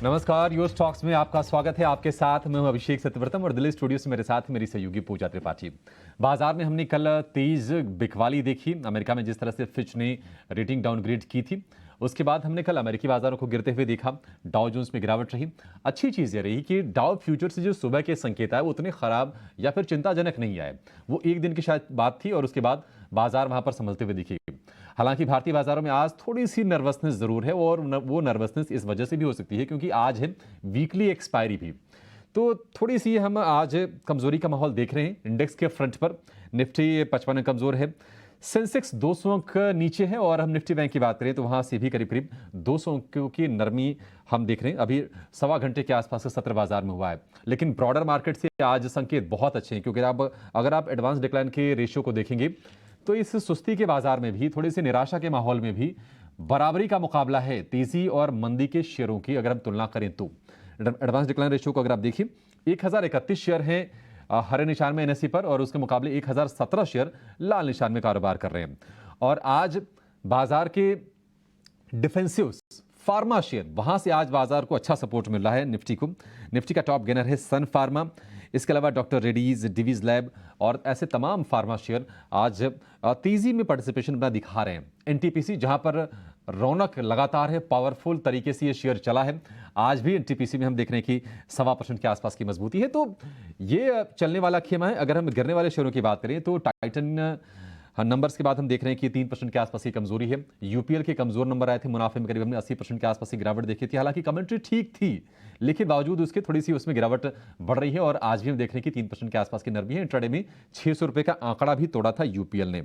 नमस्कार, US talks में आपका स्वागत है। आपके साथ मैं हूं अभिषेक सत्यव्रतम और दिल्ली स्टूडियो से मेरे साथ मेरी सहयोगी पूजा त्रिपाठी। बाजार में हमने कल तेज बिकवाली देखी। अमेरिका में जिस तरह से फिच ने रेटिंग डाउनग्रेड की थी, उसके बाद हमने कल अमेरिकी बाजारों को गिरते हुए देखा। डाउ जोन्स में गिरावट रही। अच्छी चीज़ ये रही कि डाउ फ्यूचर से जो सुबह के संकेत आए वो उतने खराब या फिर चिंताजनक नहीं आए। वो एक दिन की शायद बात थी और उसके बाद बाजार वहां पर संभलते हुए दिखे। हालांकि भारतीय बाजारों में आज थोड़ी सी नर्वसनेस जरूर है और वो नर्वसनेस इस वजह से भी हो सकती है क्योंककि आज है वीकली एक्सपायरी भी। तो थोड़ी सी हम आज कमजोरी का माहौल देख रहे हैं। इंडेक्स के फ्रंट पर निफ्टी 55 कमजोर है, सेंसेक्स 200 अंक नीचे है और हम निफ्टी बैंक की बात करें तो वहां से भी करीब करीब 200 अंकों की नरमी हम देख रहे हैं। अभी सवा घंटे के आसपास का सत्र बाजार में हुआ है, लेकिन ब्रॉडर मार्केट से आज संकेत बहुत अच्छे हैं क्योंकि अगर आप एडवांस डिक्लाइन के रेशियो को देखेंगे तो इस सुस्ती के बाजार में भी, थोड़ी सी निराशा के माहौल में भी बराबरी का मुकाबला है तेजी और मंदी के शेयरों की। अगर हम तुलना करें तो एडवांस डिक्लाइन रेशियो को अगर आप देखिए, 1031 शेयर हैं हरे निशान में एनएसई पर और उसके मुकाबले 1017 शेयर लाल निशान में कारोबार कर रहे हैं। और आज बाजार के डिफेंसिव्स फार्मा शेयर, वहां से आज बाजार को अच्छा सपोर्ट मिल रहा है निफ्टी को। निफ्टी का टॉप गेनर है सन फार्मा, इसके अलावा डॉक्टर रेड्डीज, डिवीज लैब और ऐसे तमाम फार्मा शेयर आज तेजी में पार्टिसिपेशन अपना दिखा रहे हैं। एनटीपीसी जहां पर रौनक लगातार है, पावरफुल तरीके से ये शेयर चला है, आज भी एनटीपीसी में हम देख रहे हैं कि 1.25% के आसपास की मजबूती है। तो ये चलने वाला खेमा है। अगर हम गिरने वाले शेयरों की बात करें तो टाइटन नंबर्स के बाद हम देख रहे हैं कि 3% के आसपास की कमजोरी है। यूपीएल के कमजोर नंबर आए थे, मुनाफे में करीब हमने 80% के आसपास की गिरावट देखी थी। हालांकि कमेंट्री ठीक थी, लेकिन बावजूद उसके थोड़ी सी उसमें गिरावट बढ़ रही है और आज भी हम देख रहे हैं कि 3% के आसपास की नरमी है। इंट्राडे में 600 रुपए का आंकड़ा भी तोड़ा था यूपीएल ने।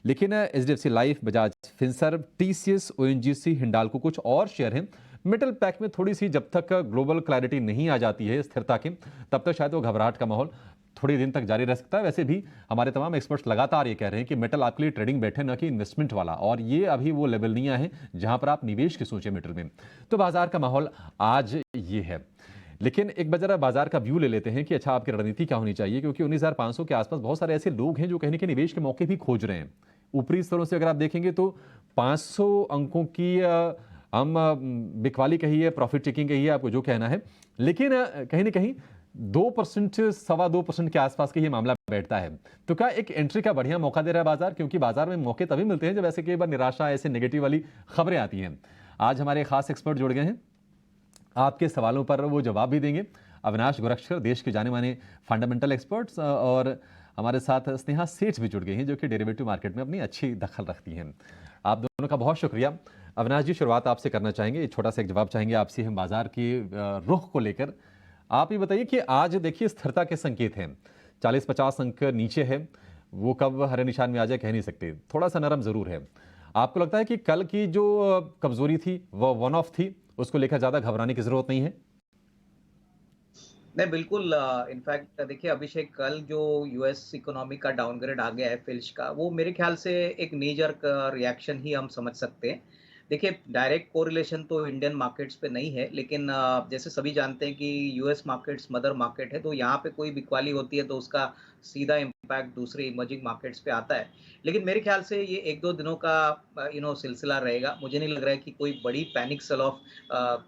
लेकिन HDFC life, Bajaj Finserv, TCS, ONGC, Hindalco कुछ और शेयर हैं मिडल पैक में। थोड़ी सी जब तक ग्लोबल क्लैरिटी नहीं आ जाती है स्थिरता के, तब तक शायद वो घबराहट का माहौल थोड़ी दिन तक जारी रह सकता है। वैसे भी हमारे तमाम एक्सपर्ट्स लगातार ये कह रहे हैं कि मेटल आपके लिए ट्रेडिंग बैठे, न कि इन्वेस्टमेंट वाला, और ये अभी वो लेवल नहीं आए हैं जहां पर आप निवेश की सोचें मेटल में। तो बाजार का माहौल आज ये है। लेकिन एक बार बाजार का व्यू ले लेते हैं कि अच्छा आपकी रणनीति क्या होनी चाहिए, क्योंकि 19,500 के आसपास बहुत सारे ऐसे लोग हैं जो कहीं ना कहीं निवेश के मौके भी खोज रहे हैं। ऊपरी स्तरों से अगर आप देखेंगे तो 500 अंकों की हम बिकवाली कहिए, प्रॉफिट टेकिंग कहिए, आपको जो कहना है, लेकिन कहीं ना कहीं 2%, 2.25% के आसपास का ये मामला बैठता है। तो क्या एक एंट्री का बढ़िया मौका दे रहा है बाजार? क्योंकि बाजार में मौके तभी मिलते हैं जब ऐसे कई बार निराशा, ऐसे नेगेटिव वाली खबरें आती हैं। आज हमारे खास एक्सपर्ट जुड़ गए हैं, आपके सवालों पर वो जवाब भी देंगे। अविनाश गोरक्षकर, देश के जाने माने फंडामेंटल एक्सपर्ट्स, और हमारे साथ स्नेहा सेठ भी जुड़ गई हैं जो कि डेरिवेटिव मार्केट में अपनी अच्छी दखल रखती हैं। आप दोनों का बहुत शुक्रिया। अविनाश जी, शुरुआत आपसे करना चाहेंगे, छोटा सा एक जवाब चाहेंगे आपसे हम बाजार के रुख को लेकर। आप ये बताइए कि आज देखिए स्थिरता के संकेत हैं, 40-50 अंक नीचे है, वो कब हरे निशान में आ जाए कह नहीं सकते, थोड़ा सा नरम जरूर है। आपको लगता है कि कल की जो कमजोरी थी वो वन ऑफ थी, उसको लेकर ज्यादा घबराने की जरूरत नहीं है? नहीं, बिल्कुल। इनफैक्ट देखिए अभिषेक, कल जो यूएस इकोनॉमी का डाउनग्रेड आ गया है फिल्च का, वो मेरे ख्याल से एक नी जर्क रिएक्शन ही हम समझ सकते हैं। देखिए डायरेक्ट कोरिलेशन तो इंडियन मार्केट्स पे नहीं है, लेकिन जैसे सभी जानते हैं कि यूएस मार्केट्स मदर मार्केट है, तो यहाँ पे कोई बिकवाली होती है तो उसका सीधा इम्पैक्ट दूसरे इमर्जिंग मार्केट्स पे आता है। लेकिन मेरे ख्याल से ये 1-2 दिनों का सिलसिला रहेगा। मुझे नहीं लग रहा है कि कोई बड़ी पैनिक सेल ऑफ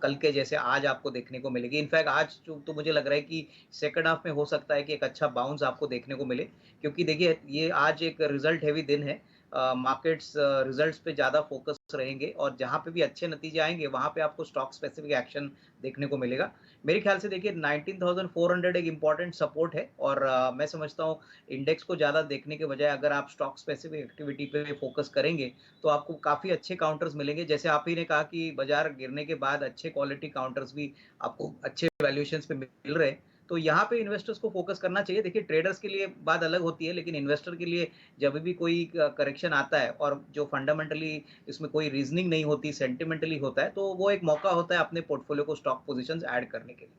कल के जैसे आज आपको देखने को मिलेगी। इनफैक्ट आज जो तो मुझे लग रहा है कि सेकंड हाफ में हो सकता है कि एक अच्छा बाउंस आपको देखने को मिले, क्योंकि देखिए ये आज एक रिजल्ट हेवी दिन है। मार्केट्स रिजल्ट्स पे ज़्यादा फोकस रहेंगे और जहाँ पे भी अच्छे नतीजे आएँगे वहाँ पे आपको स्टॉक स्पेसिफिक एक्शन देखने को मिलेगा। मेरे ख्याल से देखिए 19,400 एक इम्पोर्टेंट सपोर्ट है और मैं समझता हूँ इंडेक्स को ज़्यादा देखने के बजाय अगर आप स्टॉक स्पेसिफिक एक्टिविटी पे फोकस करेंगे तो आपको काफ़ी अच्छे काउंटर्स मिलेंगे। जैसे आप ही ने कहा कि बाजार गिरने के बाद अच्छे क्वालिटी काउंटर्स भी आपको अच्छे वैल्यूएशंस पे मिल रहे हैं। तो यहाँ पे इन्वेस्टर्स को फोकस करना चाहिए। देखिए ट्रेडर्स के लिए बात अलग होती है, लेकिन इन्वेस्टर के लिए जब भी कोई करेक्शन आता है और जो फंडामेंटली इसमें कोई रीजनिंग नहीं होती, सेंटिमेंटली होता है, तो वो एक मौका होता है अपने पोर्टफोलियो को स्टॉक पोजीशंस ऐड करने के लिए।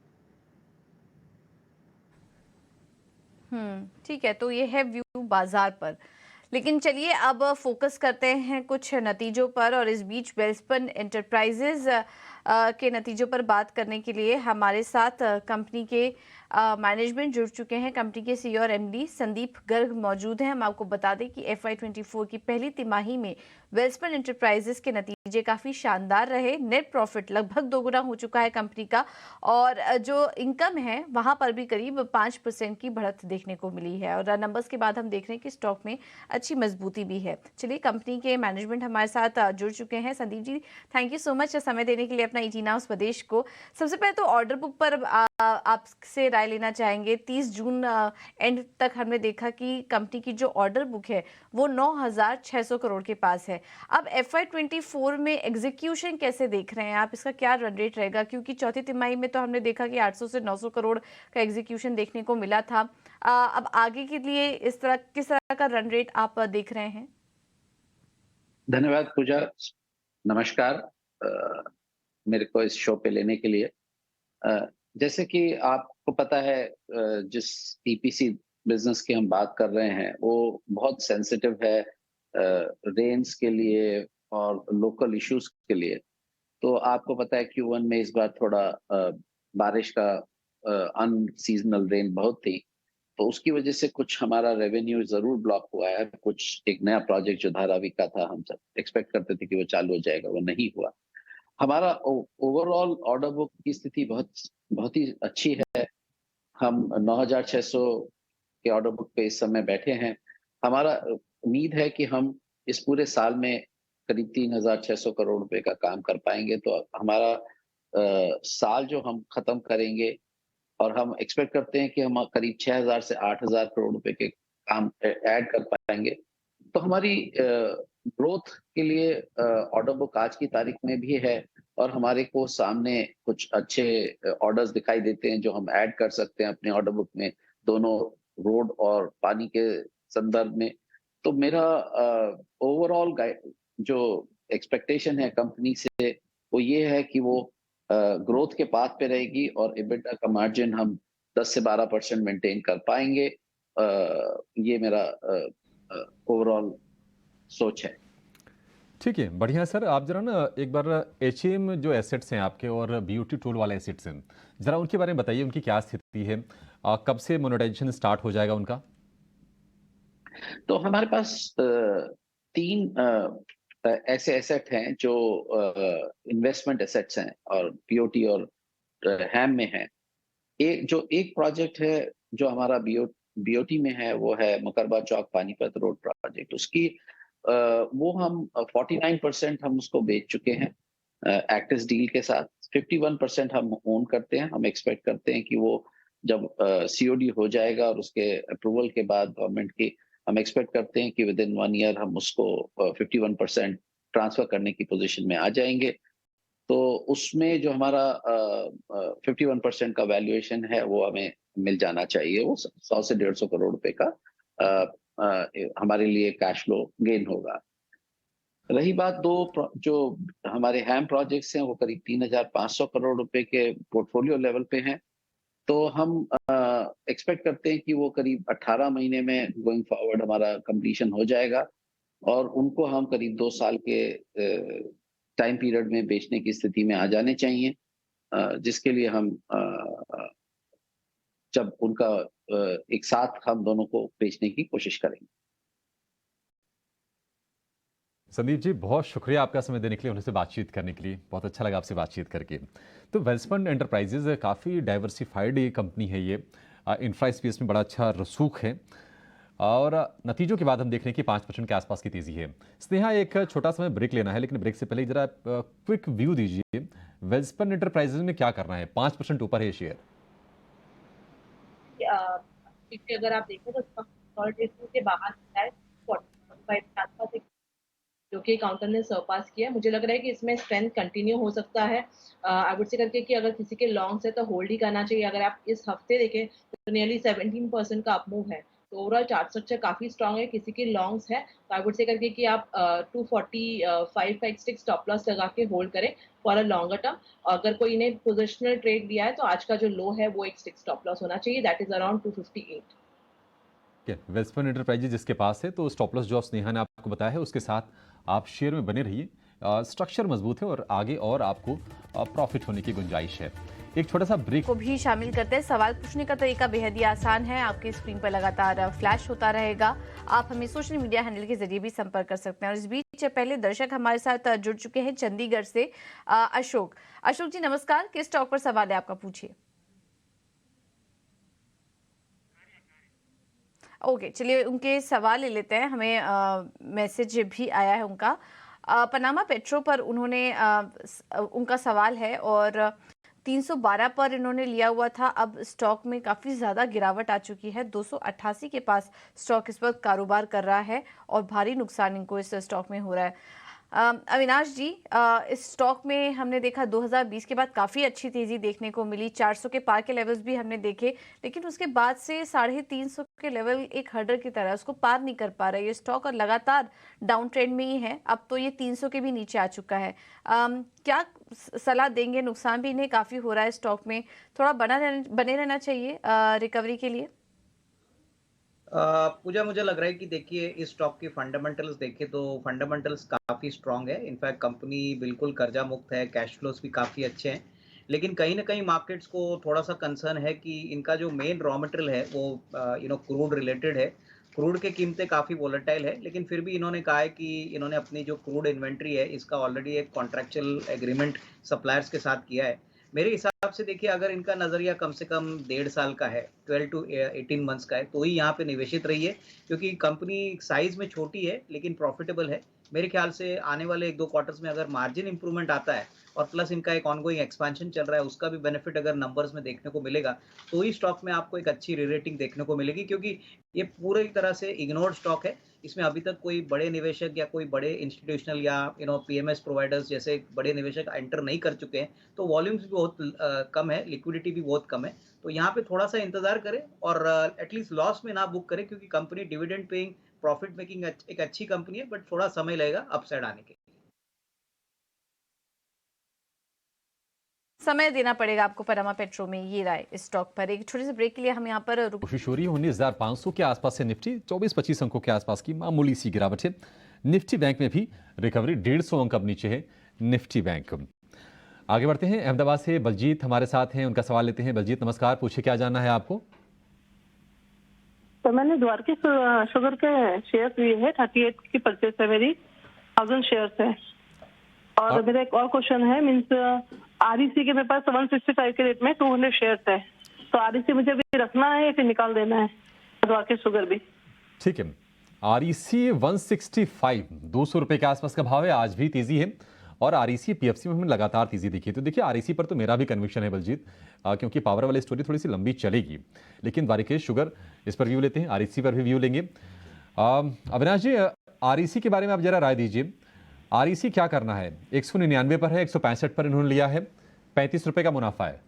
ठीक है, तो ये है व्यू बाजार पर। लेकिन चलिए अब फोकस करते हैं कुछ नतीजों पर, और इस बीच वेल्सपन एंटरप्राइजेज के नतीजों पर बात करने के लिए हमारे साथ कंपनी के मैनेजमेंट जुड़ चुके हैं। कंपनी के सीईओ और एमडी संदीप गर्ग मौजूद हैं। हम आपको बता दें कि FY24 की पहली तिमाही में वेलस्पन एंटरप्राइजेस के नतीजे काफ़ी शानदार रहे। नेट प्रॉफिट लगभग दोगुना हो चुका है कंपनी का, और जो इनकम है वहाँ पर भी करीब 5% की बढ़त देखने को मिली है। और नंबर्स के बाद हम देख रहे हैं कि स्टॉक में अच्छी मजबूती भी है। चलिए, कंपनी के मैनेजमेंट हमारे साथ जुड़ चुके हैं। Sandeep ji, thank you so much समय देने के लिए अपना ET Now स्वदेश को। सबसे पहले तो ऑर्डर बुक पर आपसे राय लेना चाहेंगे। 30 जून एंड तक हमने देखा कि कंपनी की जो ऑर्डर बुक है वो 9,600 करोड़ के पास है। अब FY24 में एग्जीक्यूशन कैसे देख रहे हैं आप? इसका क्या रन रेट रहेगा? क्योंकि चौथी तिमाही में तो हमने देखा कि 800 से 900 करोड़ का एग्जीक्यूशन देखने को मिला था। अब आगे के लिए किस तरह का रन रेट आप देख रहे हैं? धन्यवाद पूजा, नमस्कार। मेरे को इस शो पे लेने के लिए। जैसे कि आपको पता है, जिस EPC बिजनेस की हम बात कर रहे हैं वो बहुत सेंसिटिव है रेन्स के लिए और लोकल इश्यूज के लिए। तो आपको पता है Q1 में इस बार थोड़ा बारिश का अनसीजनल रेन बहुत थी, तो उसकी वजह से कुछ हमारा रेवेन्यू जरूर ब्लॉक हुआ है। कुछ एक नया प्रोजेक्ट जो धारावी का था, हम सब एक्सपेक्ट करते थे कि वो चालू हो जाएगा, वो नहीं हुआ। हमारा ओवरऑल ऑर्डर बुक की स्थिति बहुत बहुत ही अच्छी है। हम 9,600 के ऑर्डर बुक पे इस समय बैठे हैं। हमारा उम्मीद है कि हम इस पूरे साल में करीब 3,600 करोड़ रुपए का काम कर पाएंगे। तो हमारा साल जो हम खत्म करेंगे, और हम एक्सपेक्ट करते हैं कि हम करीब 6,000 से 8,000 करोड़ रुपए के काम ऐड कर पाएंगे। तो हमारी ग्रोथ के लिए ऑर्डर बुक आज की तारीख में भी है, और हमारे को सामने कुछ अच्छे ऑर्डर्स दिखाई देते हैं जो हम ऐड कर सकते हैं अपने ऑर्डर बुक में, दोनों रोड और पानी के संदर्भ में। तो मेरा ओवरऑल जो एक्सपेक्टेशन है कंपनी से वो ये है कि वो ग्रोथ के पाथ पे रहेगी और EBITDA का मार्जिन हम 10 से 12% मेंटेन कर पाएंगे। ये मेरा ओवरऑल सोच है। ठीक है, बढ़िया सर। आप जरा ना एक बार HAM जो एसेट्स हैं आपके और BOT टोल वाले एसेट्स हैं, जरा उनके बारे में बताइए, उनकी क्या स्थिति है, कब से मोनेटाइजेशन स्टार्ट हो जाएगा उनका? तो हमारे पास 3 ऐसे एसेट हैं जो इन्वेस्टमेंट एसेट्स हैं और BOT और HAM में है। एक प्रोजेक्ट है जो हमारा BOT में है, वो है मुकरबा चौक पानीपत रोड प्रोजेक्ट। उसकी वो हम 49% हम उसको बेच चुके हैं एक्टिस डील के साथ। 51% हम ओन करते हैं। हम एक्सपेक्ट करते हैं कि वो जब COD हो जाएगा और उसके अप्रूवल के बाद गवर्नमेंट की, हम एक्सपेक्ट करते हैं कि विद इन 1 ईयर हम उसको 51% ट्रांसफर करने की पोजीशन में आ जाएंगे। तो उसमें जो हमारा 51% का वैल्यूएशन है वो हमें मिल जाना चाहिए। वो 100 से 150 करोड़ रुपए का हमारे लिए कैश फ्लो गेन होगा। रही बात जो हमारे हैम प्रोजेक्ट्स हैं, वो करीब 3,500 करोड़ रुपए के पोर्टफोलियो लेवल पे हैं। तो हम एक्सपेक्ट करते हैं कि वो करीब 18 महीने में गोइंग फॉरवर्ड हमारा कंप्लीशन हो जाएगा, और उनको हम करीब 2 साल के टाइम पीरियड में बेचने की स्थिति में आ जाने चाहिए, जिसके लिए हम जब उनका एक साथ हम दोनों को बेचने की कोशिश करेंगे। संदीप जी, बहुत शुक्रिया आपका समय देने के लिए, उनसे बातचीत करने के लिए। बहुत अच्छा लगा आपसे बातचीत करके। तो वेलस्पन एंटरप्राइजेज काफ़ी डाइवर्सिफाइड ये कंपनी है। ये इंफ्रा स्पेस में बड़ा अच्छा रसूख है, और नतीजों के बाद हम देख रहे हैं कि 5% के आसपास की तेज़ी है। स्नेहा, एक छोटा सा ब्रेक लेना है, लेकिन ब्रेक से पहले जरा क्विक व्यू दीजिए, वेलस्पन एंटरप्राइजेज में क्या करना है? 5% ऊपर है शेयर। क्योंकि अगर आप देखें तो कंसोलिडेशन के बाहर है 45 के आसपास जो कि काउंटर ने सरपास किया। मुझे लग रहा है कि इसमें स्ट्रेंथ कंटिन्यू हो सकता है। आई वुड से करके कि अगर किसी के लॉन्ग्स है तो होल्ड ही करना चाहिए। अगर आप इस हफ्ते देखें तो नियरली 17% का अपमूव है। तो ओवरऑल चार्ट स्ट्रक्चर काफी स्ट्रांग है। किसी की लॉन्ग्स है तो आई वुड से करके कि आप 245 का एक स्टिक स्टॉप लॉस लगा के होल्ड करें फॉर अ लॉन्गर टर्म। अगर कोई ने पोजिशनल ट्रेड दिया है तो आज का जो लो है वो एक स्टिक स्टॉप लॉस होना चाहिए, that is around 258। Welspun enterprises जिसके पास है, तो स्टॉप लॉस जो स्नेहा ने आपको बताया है उसके साथ आप शेयर में बने रहिए। स्ट्रक्चर मजबूत है और आगे और आपको प्रॉफिट होने की गुंजाइश है। एक छोटा सा ब्रेक को भी शामिल करते हैं। सवाल पूछने का तरीका बेहद ही आसान है, आपकी स्क्रीन पर लगातार फ्लैश होता रहेगा। आप हमें सोशल मीडिया हैंडल के जरिए भी संपर्क कर सकते हैं। और इस बीच पहले दर्शक हमारे साथ जुड़ चुके हैं चंडीगढ़ से अशोक। अशोक जी नमस्कार, किस स्टॉक पर सवाल है आपका, पूछिए। ओके, चलिए उनके सवाल ले लेते हैं। हमें मैसेज भी आया है उनका। पनामा पेट्रो पर उन्होंने उनका सवाल है और 312 पर इन्होंने लिया हुआ था। अब स्टॉक में काफ़ी ज़्यादा गिरावट आ चुकी है। 288 के पास स्टॉक इस वक्त कारोबार कर रहा है और भारी नुकसान इनको इस स्टॉक में हो रहा है। अविनाश जी, इस स्टॉक में हमने देखा 2020 के बाद काफ़ी अच्छी तेज़ी देखने को मिली। 400 के पार के लेवल्स भी हमने देखे, लेकिन उसके बाद से 350 के लेवल एक हर्डर की तरह उसको पार नहीं कर पा रहा है ये स्टॉक और लगातार डाउन ट्रेंड में ही है। अब तो ये 300 के भी नीचे आ चुका है। क्या सलाह देंगे? नुकसान भी इन्हें काफ़ी हो रहा है स्टॉक में, थोड़ा बने रहना चाहिए रिकवरी के लिए। पूजा, मुझे लग रहा है कि देखिए इस स्टॉक की फंडामेंटल्स देखें तो फंडामेंटल्स काफ़ी स्ट्रांग है। इनफैक्ट कंपनी बिल्कुल कर्जा मुक्त है, कैश फ्लोस भी काफ़ी अच्छे हैं। लेकिन कहीं ना कहीं मार्केट्स को थोड़ा सा कंसर्न है कि इनका जो मेन रॉ मटेरियल है वो क्रूड रिलेटेड है। क्रूड की कीमतें काफ़ी वोलेटाइल है, लेकिन फिर भी इन्होंने कहा है कि इन्होंने अपनी जो क्रूड इन्वेंट्री है इसका ऑलरेडी एक कॉन्ट्रैक्चुअल एग्रीमेंट सप्लायर्स के साथ किया है। मेरे हिसाब से देखिए अगर इनका नज़रिया कम से कम 1.5 साल का है, 12 टू 18 मंथ्स का है, तो ही यहाँ पे निवेशित रहिए, क्योंकि कंपनी साइज में छोटी है लेकिन प्रॉफिटेबल है। मेरे ख्याल से आने वाले 1-2 क्वार्टर्स में अगर मार्जिन इंप्रूवमेंट आता है और प्लस इनका एक ऑनगोइंग एक्सपेंशन चल रहा है, उसका भी बेनिफिट अगर नंबर्स में देखने को मिलेगा, तो ही स्टॉक में आपको एक अच्छी री-रेटिंग देखने को मिलेगी, क्योंकि ये पूरी तरह से इग्नोर्ड स्टॉक है। इसमें अभी तक कोई बड़े निवेशक या कोई बड़े इंस्टीट्यूशनल या पीएमएस प्रोवाइडर्स जैसे बड़े निवेशक एंटर नहीं कर चुके हैं, तो वॉल्यूम्स भी बहुत कम है, लिक्विडिटी भी बहुत कम है। तो यहाँ पे थोड़ा सा इंतजार करें और एटलीस्ट लॉस में ना बुक करें, क्योंकि company dividend paying, profit making एक अच्छी कंपनी है, बट थोड़ा समय लगेगा अपसाइड आने के लिए। समय देना पड़ेगा आपको पनामा पेट्रो में, ये राय इस स्टॉक पर। एक छोटे से ब्रेक के लिए हम यहाँ पर कोशिश हो रही है। 19,500 के आसपास से निफ्टी 24-25 अंकों के आसपास की मामूली सी गिरावट है। निफ्टी बैंक में भी रिकवरी, 150 अंक अब नीचे है निफ्टी बैंक। आगे बढ़ते हैं, अहमदाबाद से बलजीत हमारे साथ हैं, उनका सवाल लेते हैं। बलजीत नमस्कार, पूछिए क्या जानना है आपको। तो मैंने द्वारकी शुगर के शेयर लिए है, 38 की परचेस है मेरी, 1000 शेयर्स है। और मेरा एक और क्वेश्चन है, मीन्स आरईसी के मेरे पास 165 के रेट में 200 शेयर्स है, तो आरईसी मुझे अभी रखना है या फिर निकाल देना है? द्वारकी शुगर भी ठीक है। आरईसी 165, 200 रुपए के आसपास का भाव है, आज भी तेजी है। और आरईसी पीएफसी में हमने लगातार तेजी देखी। तो देखिए आरईसी पर तो मेरा भी कन्विक्शन है बलजीत, क्योंकि पावर वाली स्टोरी थोड़ी सी लंबी चलेगी। लेकिन द्वारकेश शुगर, इस पर व्यू लेते हैं, आरईसी पर भी व्यू लेंगे। अविनाश जी, आरईसी के बारे में आप जरा राय दीजिए। आरईसी क्या करना है? 199 पर है, 165 पर इन्होंने लिया है, 35 रुपए का मुनाफा है।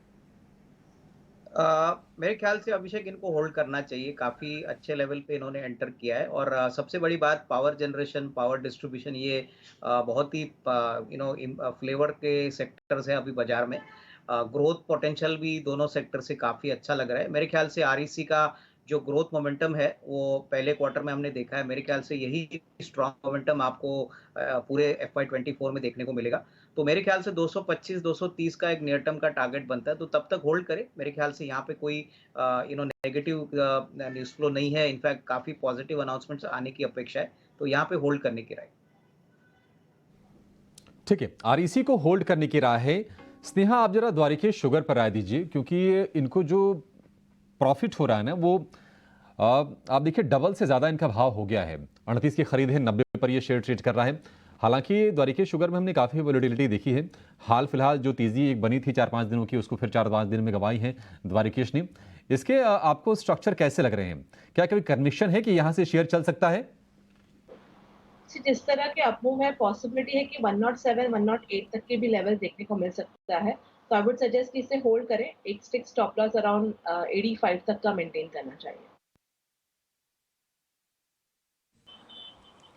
मेरे ख्याल से अभिषेक इनको होल्ड करना चाहिए, काफ़ी अच्छे लेवल पे इन्होंने एंटर किया है। और सबसे बड़ी बात पावर जनरेशन, पावर डिस्ट्रीब्यूशन, ये बहुत ही फ्लेवर के सेक्टर्स है अभी बाजार में। ग्रोथ पोटेंशियल भी दोनों सेक्टर से काफ़ी अच्छा लग रहा है। मेरे ख्याल से आरईसी का जो ग्रोथ मोमेंटम है वो पहले क्वार्टर में हमने देखा है। मेरे ख्याल से यही स्ट्रॉन्ग मोमेंटम आपको पूरे FY24 में देखने को मिलेगा। तो मेरे ख्याल से 225-230 का एक नियर टर्म का टारगेट बनता है, तो तब तक होल्ड करें। मेरे ख्याल से यहाँ पे कोई नेगेटिव न्यूज़ फ्लो नहीं है, इनफैक्ट काफ़ी पॉजिटिव अनाउंसमेंट्स आने की अपेक्षा है, तो यहाँ पे होल्ड करने की राय। ठीक है, आरईसी को होल्ड करने की राय है। स्नेहा, आप जरा द्वारकेश शुगर पर राय दीजिए, क्योंकि इनको जो प्रॉफिट हो रहा है ना, वो आप देखिए डबल से ज़्यादा इनका भाव हो गया है। 38 की खरीद है, 90 पर ये शेयर ट्रेड कर रहा है। हालांकि द्वारकेश शुगर में हमने काफ़ी वोलेटिलिटी देखी है। हाल फिलहाल जो तेज़ी एक बनी थी 4-5 दिनों की, उसको फिर 4-5 दिन में गंवाई है द्वारकेश ने। इसके आपको स्ट्रक्चर कैसे लग रहे हैं? क्या कभी कन्विक्शन है कि यहाँ से शेयर चल सकता है? जिस तरह के अपमूव है, पॉसिबिलिटी है कि 107, 108 तक के भी लेवल देखने को मिल सकता है। तो आई वुड सजेस्ट कि इसे होल्ड करें। एक स्टिक स्टॉप लॉस अराउंड 85 तक का मेंटेन करना चाहिए।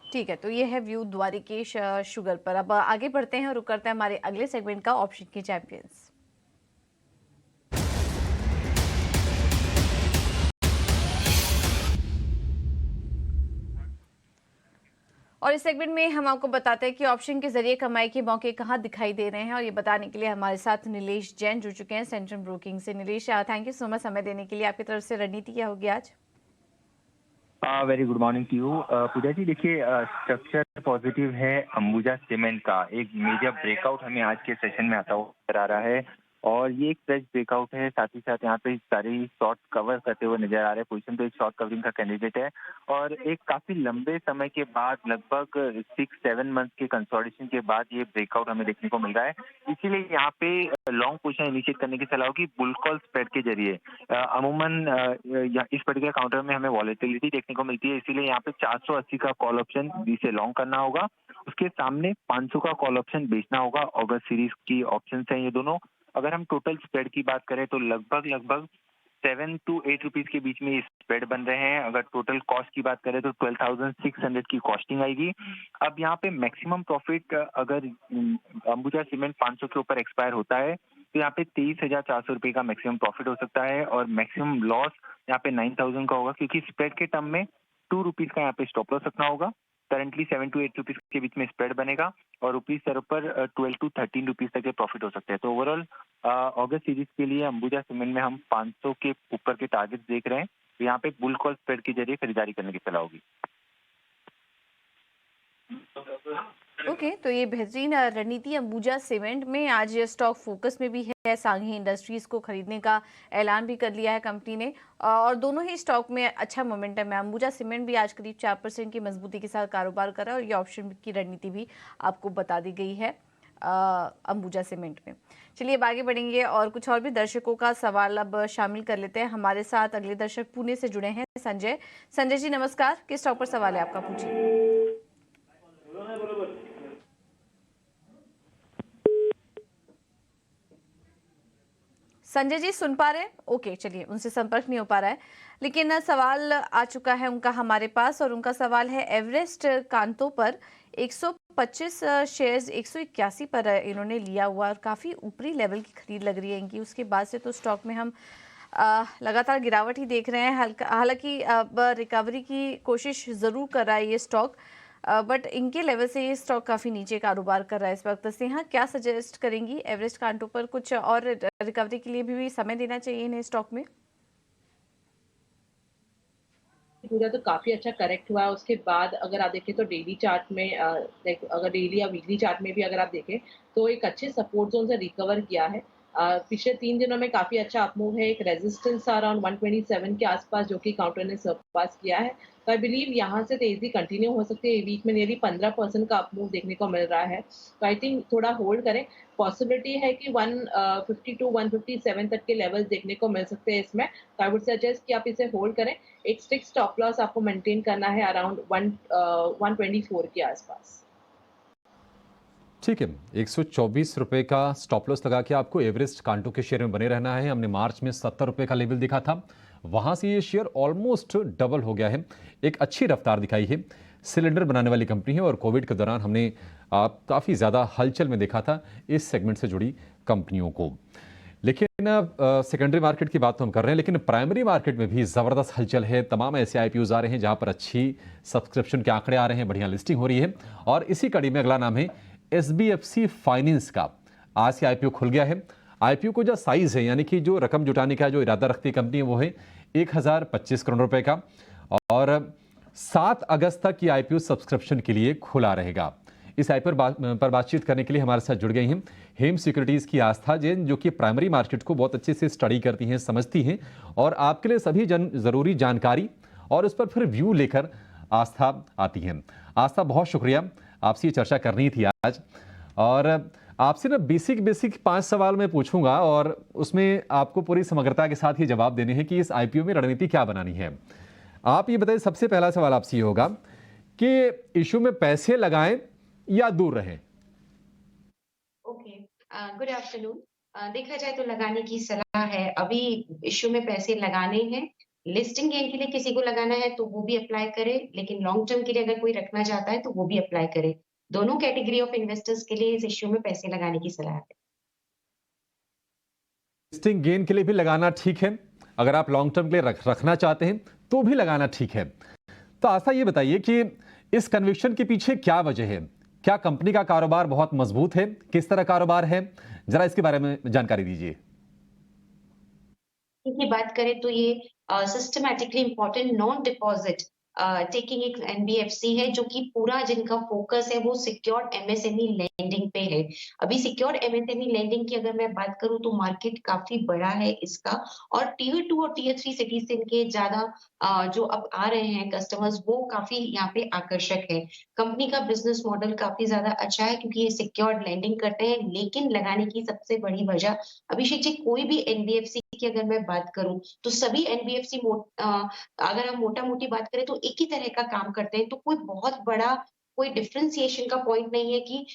ठीक है, तो ये है व्यू द्वारकेश शुगर पर। अब आगे बढ़ते हैं और रुक करते हैं हमारे अगले सेगमेंट का, ऑप्शन की चैंपियंस। और इस सेगमेंट में हम आपको बताते हैं कि ऑप्शन के जरिए कमाई के मौके कहाँ दिखाई दे रहे हैं, और ये बताने के लिए हमारे साथ नीलेश जैन जुड़ चुके हैं सेंट्रम ब्रोकिंग से। Nilesh, thank you so much समय देने के लिए। आपकी तरफ से रणनीति क्या होगी आज? Very good morning to you Pooja ji. देखिए, स्ट्रक्चर पॉजिटिव है। अंबुजा सीमेंट का एक मेजर ब्रेकआउट हमें आज के सेशन में आता हुआ नजर आ रहा है, और ये एक फ्रेश ब्रेकआउट है। साथ ही साथ यहाँ पे सारी शॉर्ट कवर करते हुए नजर आ रहे हैं। पोजीशन तो एक शॉर्ट कवरिंग का कैंडिडेट है, और एक काफी लंबे समय के बाद, लगभग 6-7 मंथ के कंसोलिडेशन के बाद ये ब्रेकआउट हमें देखने को मिल रहा है। इसीलिए यहाँ पे लॉन्ग पोजीशन इनिशिएट करने की सलाह होगी बुल कॉल स्प्रेड के जरिए। अमूमन इस पर्टिकुलर काउंटर में हमें वॉलेटिलिटी देखने को मिलती है, इसीलिए यहाँ पे 480 का कॉल ऑप्शन बी से लॉन्ग करना होगा। उसके सामने 500 का कॉल ऑप्शन बेचना होगा। ऑगस्ट सीरीज की ऑप्शन है ये दोनों। अगर हम टोटल स्प्रेड की बात करें तो लगभग 7 to 8 रुपीज के बीच में ये स्प्रेड बन रहे हैं। अगर टोटल कॉस्ट की बात करें तो 12,600 की कॉस्टिंग आएगी। अब यहाँ पे मैक्सिमम प्रॉफिट अगर अंबुजा सीमेंट 500 के ऊपर एक्सपायर होता है तो यहाँ पे 23,400 रुपए का मैक्सिमम प्रॉफिट हो सकता है, और मैक्सिमम लॉस यहाँ पे 9,000 का होगा, क्योंकि स्प्रेड के टर्म में 2 रुपीज का यहाँ पे स्टॉप लॉस रखना होगा। करंटली 7 to 8 रुपीज के बीच में स्प्रेड बनेगा, और रुपीज सर पर 12 to 13 रुपीज तक के प्रॉफिट हो सकते हैं। तो ओवरऑल अगस्त सीरीज के लिए अंबुजा सीमेंट में हम 500 के ऊपर के टारगेट देख रहे हैं। तो यहाँ पे बुल कॉल स्प्रेड के जरिए खरीदारी करने की सलाह होगी। ओके, तो ये बेहतरीन रणनीति अंबुजा सीमेंट में। आज स्टॉक फोकस में भी है। सांघी इंडस्ट्रीज को खरीदने का ऐलान भी कर लिया है कंपनी ने, और दोनों ही स्टॉक में अच्छा मोमेंटम है। अंबुजा सीमेंट भी आज करीब 4% की मजबूती के साथ कारोबार कर रहा है, और ये ऑप्शन की रणनीति भी आपको बता दी गई है अंबुजा सीमेंट में। चलिए अब आगे बढ़ेंगे और कुछ और भी दर्शकों का सवाल अब शामिल कर लेते हैं। हमारे साथ अगले दर्शक पुणे से जुड़े हैं, संजय। संजय जी नमस्कार, किस स्टॉक पर सवाल है आपका? पूछिए। संजय जी सुन पा रहे हैं? ओके, चलिए उनसे संपर्क नहीं हो पा रहा है, लेकिन सवाल आ चुका है उनका हमारे पास, और उनका सवाल है एवरेस्ट कांतो पर 125 शेयर्स 181 पर इन्होंने लिया हुआ, और काफ़ी ऊपरी लेवल की खरीद लग रही है इनकी। उसके बाद से तो स्टॉक में हम लगातार गिरावट ही देख रहे हैं। हालांकि अब रिकवरी की कोशिश ज़रूर कर रहा है ये स्टॉक, बट इनके लेवल से ये स्टॉक काफ़ी नीचे कारोबार कर रहा है इस वक्त। से यहाँ क्या सजेस्ट करेंगी एवरेस्ट कांटो पर? कुछ और रिकवरी के लिए भी समय देना चाहिए इन्हें स्टॉक में? पूरा तो काफी अच्छा करेक्ट हुआ है। उसके बाद अगर आप देखें तो डेली चार्ट में अगर डेली या वीकली चार्ट में भी अगर आप देखें तो एक अच्छे सपोर्ट जोन से रिकवर किया है। पिछले 3 दिनों में काफी अच्छा अपमूव है। एक रेजिस्टेंस अराउंड 127 के आसपास जो कि काउंटर ने सरपास किया है। तो आई बिलीव यहाँ से तेजी कंटिन्यू हो सकती है। वीक में नियरली 15% का अपमूव देखने को मिल रहा है। तो आई थिंक थोड़ा होल्ड करें। पॉसिबिलिटी है कि 152 157 तक के लेवल्स देखने को मिल सकते हैं इसमें। तो आई वुड सजेस्ट कि आप इसे होल्ड करें। एक स्ट्रिक्ट स्टॉप लॉस आपको मेंटेन करना है अराउंड 124 के आसपास। ठीक है, 124 रुपए का स्टॉप लॉस लगा के आपको एवरेस्ट कांटो के शेयर में बने रहना है। हमने मार्च में 70 रुपए का लेवल दिखा था, वहां से ये शेयर ऑलमोस्ट डबल हो गया है। एक अच्छी रफ्तार दिखाई है। सिलेंडर बनाने वाली कंपनी है, और कोविड के दौरान हमने काफ़ी ज़्यादा हलचल में देखा था इस सेगमेंट से जुड़ी कंपनियों को। लेकिन सेकेंडरी मार्केट की बात तो हम कर रहे हैं, लेकिन प्राइमरी मार्केट में भी ज़बरदस्त हलचल है। तमाम ऐसे आईपीओज आ रहे हैं जहां पर अच्छी सब्सक्रिप्शन के आंकड़े आ रहे हैं, बढ़िया लिस्टिंग हो रही है। और इसी कड़ी में अगला नाम है SBFC फाइनेंस का। आज से आईपीओ खुल गया है। आईपीओ को जो साइज है, यानी कि जो रकम जुटाने का जो इरादा रखती है कंपनी, वो है 1025 करोड़ रुपए का, और 7 अगस्त तक ये आईपीओ सब्सक्रिप्शन के लिए खुला रहेगा। इस आईपीओ पर बातचीत करने के लिए हमारे साथ जुड़ गई हैं हेम सिक्योरिटीज की आस्था जैन, जो कि प्राइमरी मार्केट को बहुत अच्छे से स्टडी करती हैं, समझती हैं, और आपके लिए सभी जरूरी जानकारी और उस पर फिर व्यू लेकर आस्था आती हैं। आस्था, बहुत शुक्रिया, आपसे ये चर्चा करनी थी आज। और आपसे ना बेसिक 5 सवाल मैं पूछूंगा, और उसमें आपको पूरी समग्रता के साथ ये जवाब देने हैं कि इस आईपीओ में रणनीति क्या बनानी है। आप ये बताइए, सबसे पहला सवाल आपसे ये होगा कि इशू में पैसे लगाएं या दूर रहें? Okay, good afternoon. देखा जाए तो लगाने की सलाह है। अभी इश्यू में पैसे लगाने हैं। लिस्टिंग गेन के लिए किसी को लगाना है तो वो भी अप्लाई करे, लेकिन लॉन्ग टर्म के लिए अगर कोई रखना चाहता है तो वो भी अप्लाई करे। दोनों कैटेगरी ऑफ इन्वेस्टर्स के लिए इस इश्यू में पैसे लगाने की सलाह है। लिस्टिंग गेन के लिए भी लगाना ठीक है, अगर आप लॉन्ग टर्म के लिए रखना चाहते हैं तो भी लगाना ठीक है। तो आस्था, ये बताइए कि इस कन्विक्शन के पीछे क्या वजह है? क्या कंपनी का कारोबार बहुत मजबूत है? किस तरह कारोबार है? जरा इसके बारे में जानकारी दीजिए। की बात करें तो ये systematically important non deposit taking एक एनबीएफसी है जो कि पूरा जिनका फोकस है वो सिक्योर्ड एमएसएमई लेंडिंग पे है। अभी सिक्योर्ड एमएसएमई लेंडिंग की अगर मैं बात करूं तो मार्केट काफी बड़ा है इसका, और टीयर 2 और टीयर 3 सिटीज से इनके ज्यादा जो अब आ रहे हैं कस्टमर्स वो काफी यहाँ पे आकर्षक है। कंपनी का बिजनेस मॉडल काफी ज्यादा अच्छा है क्योंकि ये सिक्योर्ड लेंडिंग करते हैं, लेकिन लगाने की सबसे बड़ी वजह अभिषेक जी, कोई भी एनबीएफसी की अगर मैं बात करूं तो सभी एनबीएफसी अगर हम मोटा मोटी बात करें तो एक ही तरह का काम करते हैं, तो कोई बहुत बड़ा कोई डिफरेंशिएशन का पॉइंट नहीं है कि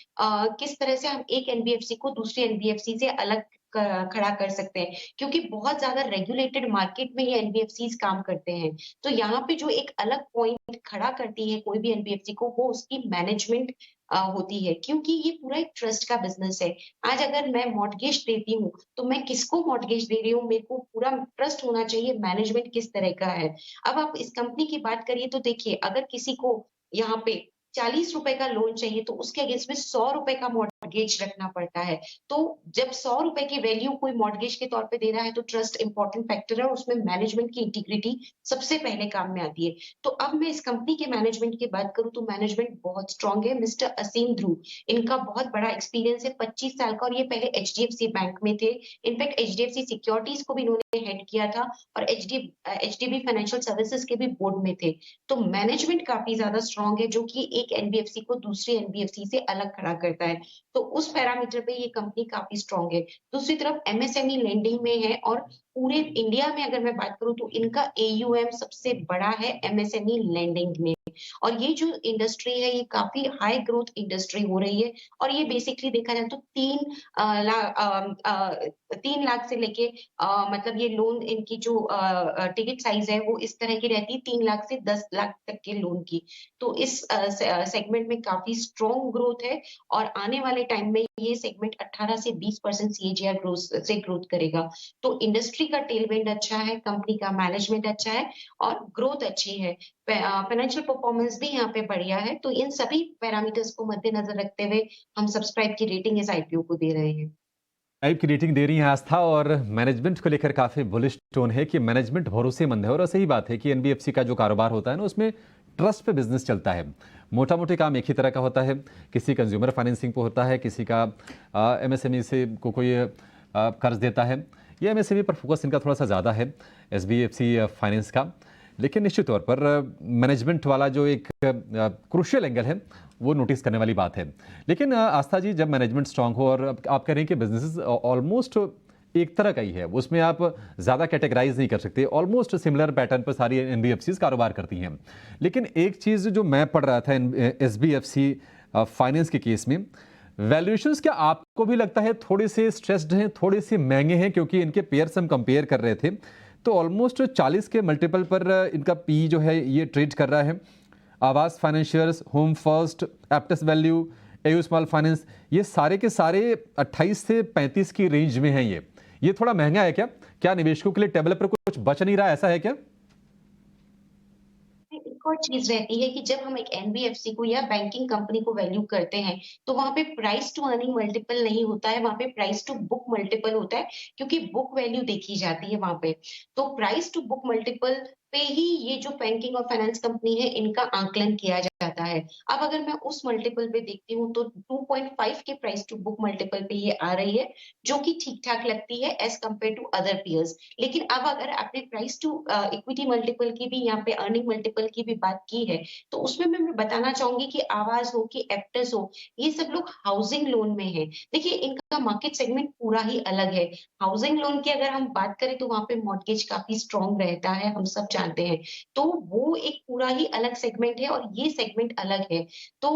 किस तरह से हम एक एनबीएफसी को दूसरी एनबीएफसी से अलग खड़ा कर सकते हैं, क्योंकि बहुत ज्यादा रेगुलेटेड मार्केट में ये एनबीएफसी काम करते हैं। तो यहाँ पे जो एक अलग पॉइंट खड़ा करती है कोई भी एनबीएफसी को, वो उसकी मैनेजमेंट होती है, क्योंकि ये पूरा एक ट्रस्ट का बिजनेस है। आज अगर मैं मॉर्गेज देती हूँ तो मैं किसको मॉर्गेज दे रही हूँ, मेरे को पूरा ट्रस्ट होना चाहिए मैनेजमेंट किस तरह का है। अब आप इस कंपनी की बात करिए तो देखिए, अगर किसी को यहाँ पे 40 रुपए का लोन चाहिए तो उसके अगेंस्ट में 100 रुपए का मॉर्गेज रखना पड़ता है। तो जब 100 रुपए की वैल्यू कोई मॉर्गेज के तौर पे दे रहा है तो ट्रस्ट इंपॉर्टेंट फैक्टर है, और उसमें मैनेजमेंट की इंटीग्रिटी सबसे पहले काम में आती है। तो अब मैं इस कंपनी के मैनेजमेंट की बात करूं तो मैनेजमेंट बहुत स्ट्रांग है। मिस्टर असीम ध्रुव, इनका बहुत बड़ा एक्सपीरियंस है 25 साल का, और ये पहले एचडीएफसी बैंक में थे। इनफैक्ट एचडीएफसी सिक्योरिटीज को भी इन्होंने हेड किया था और एचडीबी फाइनेंशियल सर्विसेज के भी बोर्ड में थे। तो मैनेजमेंट काफी ज्यादा स्ट्रांग है जो कि एक एनबीएफसी को दूसरी एनबीएफसी से अलग खड़ा करता है। तो उस पैरामीटर पे ये कंपनी काफी स्ट्रांग है। दूसरी तरफ एमएसएमई लेंडिंग में है, और पूरे इंडिया में अगर मैं बात करूं तो इनका एयूएम सबसे बड़ा है एमएसएमई लेंडिंग में। और ये जो इंडस्ट्री है ये काफी हाई ग्रोथ इंडस्ट्री हो रही है, और ये बेसिकली देखा जाए तो 3 लाख से लेके मतलब ये लोन इनकी जो टिकट साइज है वो इस तरह की रहती है, 3 लाख से 10 लाख तक के लोन की। तो इस सेगमेंट में काफी स्ट्रॉन्ग ग्रोथ है, और आने वाले टाइम में ये सेगमेंट 18 से 20% सीएजीआर ग्रोथ से ग्रोथ करेगा। तो इंडस्ट्री का टेलविंड अच्छा है, कंपनी का मैनेजमेंट अच्छा है, और ग्रोथ अच्छी है। फाइनेंशियल परफॉर्मेंस भी यहाँ पे बढ़िया है। तो इन सभी पैरामीटर्स को मद्देनजर रखते हुए हम सब्सक्राइब की रेटिंग इस आईपीओ को दे रहे हैं। टाइप की रेटिंग दे रही है आस्था, और मैनेजमेंट को लेकर काफी बुलिश टोन है कि मैनेजमेंट भरोसेमंद है। और सही बात है कि एनबीएफसी का जो कारोबार होता है ना, उसमें ट्रस्ट पे बिजनेस चलता है। मोटा मोटी काम एक ही तरह का होता है, किसी कंज्यूमर फाइनेंसिंग पे होता है, किसी का एमएसएमई से को कोई कर्ज देता है। ये एमएसएमई पर फोकस इनका थोड़ा सा ज़्यादा है, एसबीएफसी फाइनेंस का। लेकिन निश्चित तौर पर मैनेजमेंट वाला जो एक क्रूशियल एंगल है वो नोटिस करने वाली बात है। लेकिन आस्था जी, जब मैनेजमेंट स्ट्रांग हो और आप कह रहे हैं कि बिजनेस ऑलमोस्ट एक तरह का ही है, उसमें आप ज़्यादा कैटेगराइज नहीं कर सकते, ऑलमोस्ट सिमिलर पैटर्न पर सारी एनबीएफसीज कारोबार करती हैं। लेकिन एक चीज़ जो मैं पढ़ रहा था एसबीएफसी फाइनेंस के केस में, वैल्यूएशंस क्या आपको भी लगता है थोड़े से स्ट्रेस्ड हैं, थोड़े से महंगे हैं? क्योंकि इनके पेयर्स हम कंपेयर कर रहे थे तो ऑलमोस्ट 40 के मल्टीपल पर इनका पी जो है ये ट्रेड कर रहा है। आवास financiers, home first, Aptus value, AU small finance, ये सारे के सारे 28 से 35 की रेंज में हैं। ये थोड़ा महंगा है क्या? क्या निवेशकों के लिए टेबल पर कुछ बच नहीं रहा, ऐसा है क्या? एक और चीज रहती है कि जब हम एक एनबीएफसी को या बैंकिंग कंपनी को वैल्यू करते हैं तो वहां पे प्राइस टू अर्निंग मल्टीपल नहीं होता है, वहां पे प्राइस टू बुक मल्टीपल होता है, क्योंकि बुक वैल्यू देखी जाती है वहां पे। तो प्राइस टू बुक मल्टीपल पे ही ये जो बैंकिंग और फाइनेंस कंपनी है इनका आंकलन किया जाता है। अब अगर मैं उस मल्टीपल पे देखती हूँ तो 2.5 के प्राइस टू बुक मल्टीपल पे ये आ रही है, जो कि ठीक ठाक लगती है as compared to other peers. लेकिन अब अगर आपने प्राइस टू इक्विटी मल्टीपल की भी, यहाँ पे अर्निंग मल्टीपल की भी बात की है, तो उसमें मैं बताना चाहूंगी कि आवास हो कि एप्टस हो, ये सब लोग हाउसिंग लोन में है। देखिए, इनका मार्केट सेगमेंट पूरा ही अलग है। हाउसिंग लोन की अगर हम बात करें तो वहां पे मॉर्गेज काफी स्ट्रॉन्ग रहता है, हम सब जानते हैं। तो वो एक पूरा ही अलग सेगमेंट है, और ये सेगमेंट अलग है। तो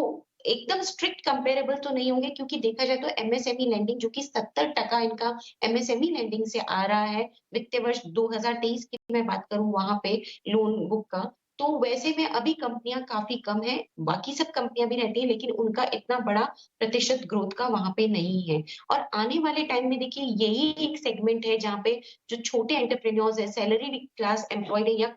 एकदम स्ट्रिक्ट कंपेरेबल तो नहीं होंगे, क्योंकि देखा जाए तो एमएसएमई लेंडिंग जो कि 70% इनका एमएसएमई लेंडिंग से आ रहा है, वित्तीय वर्ष 2023 की मैं बात करूं वहां पे लोन बुक का, तो वैसे में अभी कंपनियां काफी कम है। बाकी सब कंपनियां भी रहती है, लेकिन उनका इतना बड़ा प्रतिशत ग्रोथ का वहां पे नहीं है। और आने वाले टाइम में देखिए, यही एक सेगमेंट है जहाँ पे जो छोटे एंटरप्रेन्योर्स है, सैलरी क्लास एम्प्लॉयड है या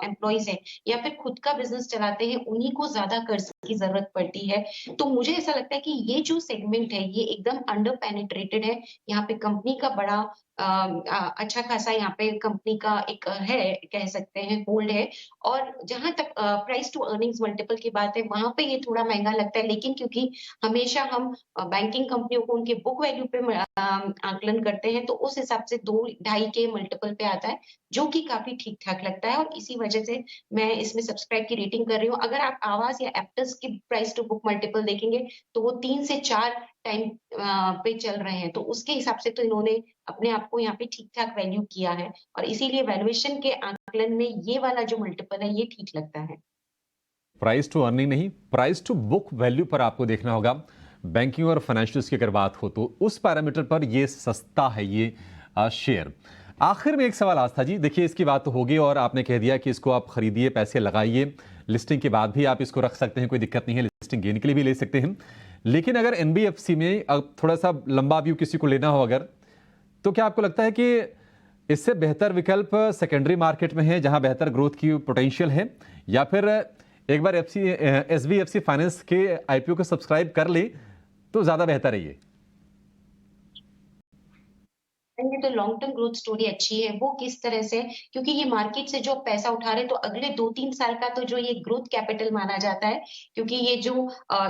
एम्प्लॉयज है, या फिर खुद का बिजनेस चलाते हैं, उन्हीं को ज्यादा कर्ज की जरूरत पड़ती है। तो मुझे ऐसा लगता है कि ये जो सेगमेंट है ये एकदम अंडर पेनिट्रेटेड है। यहाँ पे कंपनी का बड़ा अच्छा खासा यहाँ पे कंपनी का एक है, कह सकते हैं होल्ड है। और जहां तक प्राइस टू अर्निंग्स मल्टीपल की बात है, वहां पे ये थोड़ा महंगा लगता है, लेकिन क्योंकि हमेशा हम बैंकिंग कंपनियों को उनके बुक वैल्यू पे आकलन करते हैं, तो उस हिसाब से 2-2.5 के मल्टीपल पे आता है, जो कि काफी ठीक ठाक लगता है। और इसी वजह से मैं इसमें सब्सक्राइब की रेटिंग कर रही हूँ। अगर आप आवाज या एप्टस की प्राइस टू बुक मल्टीपल देखेंगे तो वो 3 से 4 टाइम पे चल रहे हैं, तो उसके हिसाब से तो इन्होंने अपने आप को यहाँ पे ठीक ठाक वैल्यू किया है, और इसीलिए वैल्यूएशन के आकलन में ये वाला जो मल्टीपल है ये ठीक लगता है। प्राइस टू अर्निंग नहीं, प्राइस टू बुक वैल्यू पर आपको देखना होगा। बैंकिंग और फाइनेंशियल्स की अगर बात हो तो उस पैरामीटर पर ये सस्ता है ये शेयर। आखिर में एक सवाल आस्था जी, देखिए इसकी बात तो होगी और आपने कह दिया कि इसको आप खरीदिए, पैसे लगाइए, लिस्टिंग के बाद भी आप इसको रख सकते हैं, कोई दिक्कत नहीं है, लिस्टिंग गेन के लिए भी ले सकते हैं। लेकिन अगर एनबीएफसी में अब थोड़ा सा लंबा व्यू किसी को लेना हो अगर, तो क्या आपको लगता है कि इससे बेहतर विकल्प सेकेंडरी मार्केट में है जहां बेहतर ग्रोथ की पोटेंशियल है, या फिर एक बार एसबीएफसी फाइनेंस के आईपीओ को सब्सक्राइब कर ले तो ज्यादा बेहतर है ये? ये तो लॉन्ग टर्म ग्रोथ स्टोरी अच्छी है। वो किस तरह से, क्योंकि ये मार्केट से जो पैसा उठा रहे हैं, तो अगले 2-3 साल का तो जो ये ग्रोथ कैपिटल माना जाता है, क्योंकि ये जो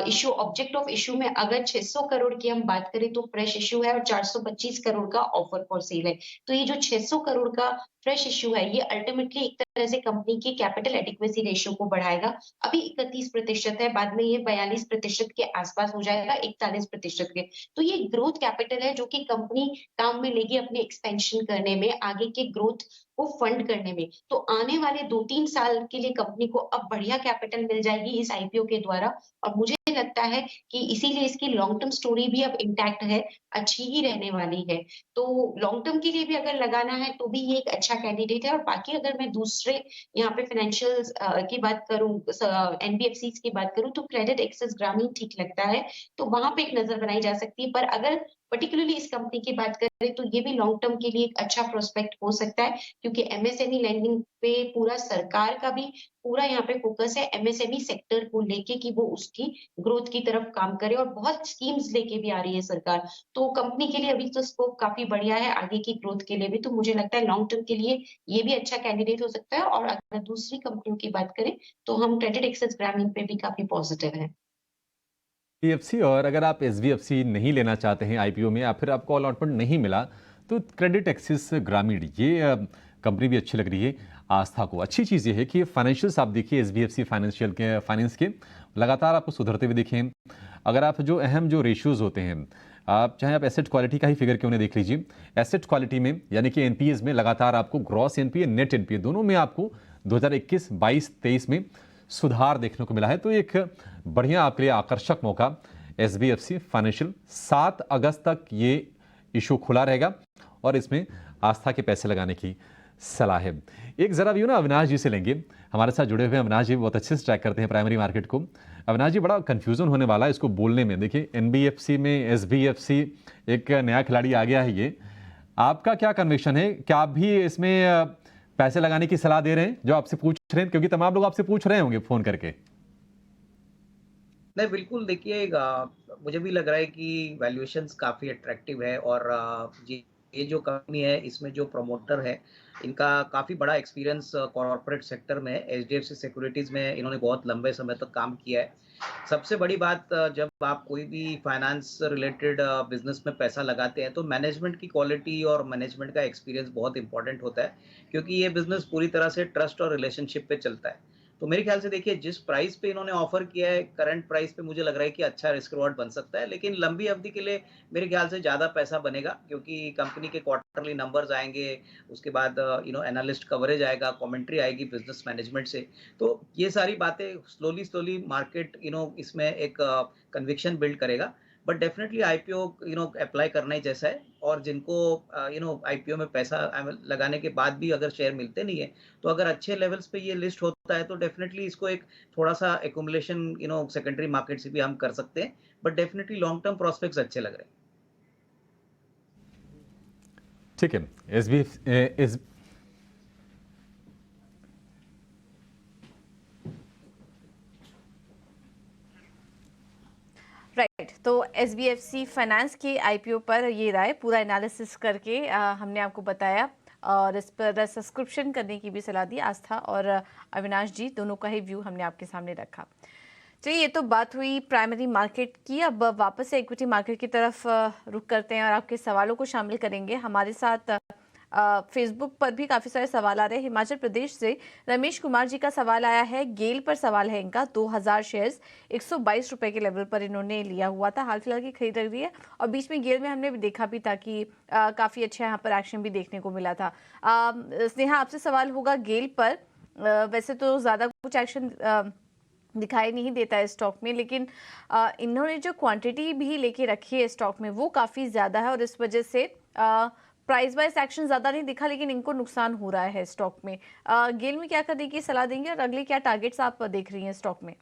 इश्यू, ऑब्जेक्ट ऑफ इश्यू में अगर 600 करोड़ की हम बात करें तो फ्रेश इश्यू है, और 425 करोड़ का ऑफर फॉर सेल है। तो ये जो 600 करोड़ का फ्रेश इश्यू है, ये अल्टीमेटली एक तरह से कंपनी की कैपिटल एडिक्वेसी रेशियो को बढ़ाएगा। अभी 31% है, बाद में ये 42% के आसपास हो जाएगा, 41% के। तो ये ग्रोथ कैपिटल है जो कि कंपनी काम में लेगी अपने एक्सपेंशन करने में, आगे के ग्रोथ को फंड करने में। तो आने वाले 2-3 साल के लिए कंपनी को अब बढ़िया कैपिटल मिल जाएगी इस आईपीओ के द्वारा, और मुझे लगता है कि इसीलिए इसकी लॉन्ग टर्म स्टोरी भी अब इंटैक्ट है, अच्छी ही रहने वाली है। तो लॉन्ग टर्म के लिए भी अगर लगाना है तो भी ये एक अच्छा कैंडिडेट है। और बाकी अगर मैं दूसरे यहाँ पे फाइनेंशियल्स की बात करूं, एनबीएफसी की बात करूं, तो क्रेडिट एक्सेस ग्रामीण ठीक लगता है, तो वहां पे एक नजर बनाई जा सकती है। पर अगर पर्टिकुलरली इस कंपनी की बात करें तो ये भी लॉन्ग टर्म के लिए एक अच्छा प्रोस्पेक्ट हो सकता है, क्योंकि एमएसएमई लैंडिंग पे पूरा सरकार का भी पूरा यहाँ पे फोकस है एमएसएमई सेक्टर को लेके, कि वो उसकी ग्रोथ की तरफ काम करे, और बहुत स्कीम्स लेके भी आ रही है सरकार। तो कंपनी के लिए अभी तो स्कोप काफी बढ़िया है आगे की ग्रोथ के लिए भी, तो मुझे लगता है लॉन्ग टर्म के लिए ये भी अच्छा कैंडिडेट हो सकता है। और अगर दूसरी कंपनियों की बात करें तो हम क्रेडिट एक्सेस ग्रामीण पे भी काफी पॉजिटिव है। एफसी, और अगर आप एसबीएफसी नहीं लेना चाहते हैं आईपीओ में, या फिर आपको अलॉटमेंट नहीं मिला, तो क्रेडिट एक्सिस ग्रामीण ये कंपनी भी अच्छी लग रही है आस्था को। अच्छी चीज़ ये है कि फाइनेंशियल्स आप देखिए एसबीएफसी फाइनेंस के लगातार आपको सुधरते हुए देखें। अगर आप जो अहम जो रेशियोज होते हैं, आप चाहे आप एसेट क्वालिटी का ही फिगर क्यों नहीं देख लीजिए, एसेट क्वालिटी में यानी कि एनपीएस में लगातार आपको ग्रॉस एनपीए, नेट एनपीए दोनों में आपको 2021, 22, 23 में सुधार देखने को मिला है। तो एक बढ़िया आपके लिए आकर्षक मौका एसबीएफसी फाइनेंशियल, 7 अगस्त तक ये इशू खुला रहेगा और इसमें आस्था के पैसे लगाने की सलाह है। एक जरा व्यू ना अविनाश जी से लेंगे, हमारे साथ जुड़े हुए अविनाश जी बहुत अच्छे से ट्रैक करते हैं प्राइमरी मार्केट को। अविनाश जी, बड़ा कंफ्यूजन होने वाला है इसको बोलने में। देखिए एनबीएफसी में एसबीएफसी, एक नया खिलाड़ी आ गया है ये, आपका क्या कन्विक्शन है? क्या आप भी इसमें पैसे लगाने की सलाह दे रहे हैं जो आपसे पूछ रहे हैं, क्योंकि तमाम लोग आपसे पूछ रहे होंगे फोन करके? नहीं, बिल्कुल देखिए, मुझे भी लग रहा है कि वैल्यूएशंस काफ़ी अट्रैक्टिव है, और ये जो कंपनी है इसमें जो प्रमोटर है इनका काफ़ी बड़ा एक्सपीरियंस कॉर्पोरेट सेक्टर में, एचडीएफसी सिक्योरिटीज़ में इन्होंने बहुत लंबे समय तक काम किया है। सबसे बड़ी बात, जब आप कोई भी फाइनेंस रिलेटेड बिजनेस में पैसा लगाते हैं तो मैनेजमेंट की क्वालिटी और मैनेजमेंट का एक्सपीरियंस बहुत इंपॉर्टेंट होता है, क्योंकि ये बिजनेस पूरी तरह से ट्रस्ट और रिलेशनशिप पे चलता है। तो मेरे ख्याल से देखिए, जिस प्राइस पे इन्होंने ऑफर किया है, करंट प्राइस पे मुझे लग रहा है कि अच्छा रिस्क रिवॉर्ड बन सकता है, लेकिन लंबी अवधि के लिए मेरे ख्याल से ज़्यादा पैसा बनेगा, क्योंकि कंपनी के क्वार्टरली नंबर्स आएंगे, उसके बाद एनालिस्ट कवरेज आएगा, कमेंट्री आएगी बिजनेस मैनेजमेंट से। तो ये सारी बातें स्लोली स्लोली मार्केट इसमें एक कन्विक्शन बिल्ड करेगा। बट डेफिनेटली आईपीओ अप्लाई करना ही जैसा है, और जिनको आईपीओ में पैसा लगाने के बाद भी अगर शेयर मिलते नहीं है, तो अगर अच्छे लेवल्स पे ये लिस्ट होता है तो डेफिनेटली इसको एक थोड़ा सा एक्यूमुलेशन सेकेंडरी मार्केट से भी हम कर सकते हैं। But definitely long term prospects अच्छे लग रहे हैं। ठीक है। SBFC फाइनेंस के IPO पर ये राय पूरा एनालिसिस करके हमने आपको बताया और इस पर सब्सक्रिप्शन करने की भी सलाह दी। आस्था और अविनाश जी दोनों का ही व्यू हमने आपके सामने रखा। चलिए, ये तो बात हुई प्राइमरी मार्केट की। अब वापस से इक्विटी मार्केट की तरफ रुख करते हैं और आपके सवालों को शामिल करेंगे। हमारे साथ फेसबुक पर भी काफ़ी सारे सवाल आ रहे हैं। हिमाचल प्रदेश से रमेश कुमार जी का सवाल आया है। गेल पर सवाल है इनका। 2000 शेयर्स 122 रुपए के लेवल पर इन्होंने लिया हुआ था। हाल फिलहाल की खरीद लग रही है और बीच में गेल में हमने भी देखा भी था कि काफ़ी अच्छा यहाँ पर एक्शन भी देखने को मिला था। स्नेहा, आपसे सवाल होगा गेल पर। वैसे तो ज़्यादा कुछ एक्शन दिखाई नहीं देता है स्टॉक में, लेकिन इन्होंने जो क्वांटिटी भी लेके रखी है स्टॉक में वो काफ़ी ज़्यादा है और इस वजह से प्राइस वाइज एक्शन ज़्यादा नहीं दिखा, लेकिन इनको नुकसान हो रहा है स्टॉक में। गेल में क्या करने की सलाह देंगे और अगले क्या टारगेट्स आप देख रही हैं स्टॉक में?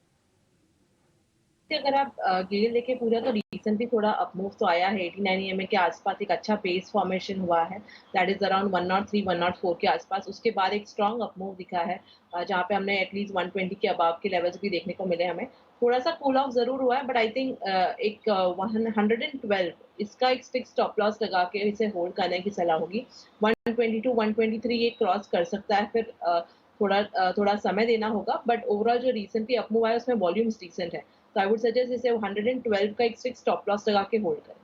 अगर आप गेल देखें पूरा, तो रिसेंटली थोड़ा अपमूव तो आया है। 89 EMA के आसपास एक अच्छा पेस फॉर्मेशन हुआ है, दैट इज अराउंड 103 104 के आसपास। उसके बाद एक स्ट्रॉन्ग अपमूव दिखा है जहाँ पे हमने एटलीस्ट 120 के अबाव के लेवल्स भी देखने को मिले हमें। थोड़ा सा कूल ऑफ जरूर हुआ है, बट आई थिंक एक 112 इसका एक फिक्स स्टॉप लॉस लगा के इसे होल्ड करने की सलाह होगी। 122 123 ये क्रॉस कर सकता है, फिर थोड़ा समय देना होगा, बट ओवरऑल जो रिसेंटली अपमूव आया उसमें वॉल्यूम्स डिसेंट है, तो आई वुड सजेस्ट इसे 112 का एक फिक्स स्टॉप लॉस लगा के होल्ड करें।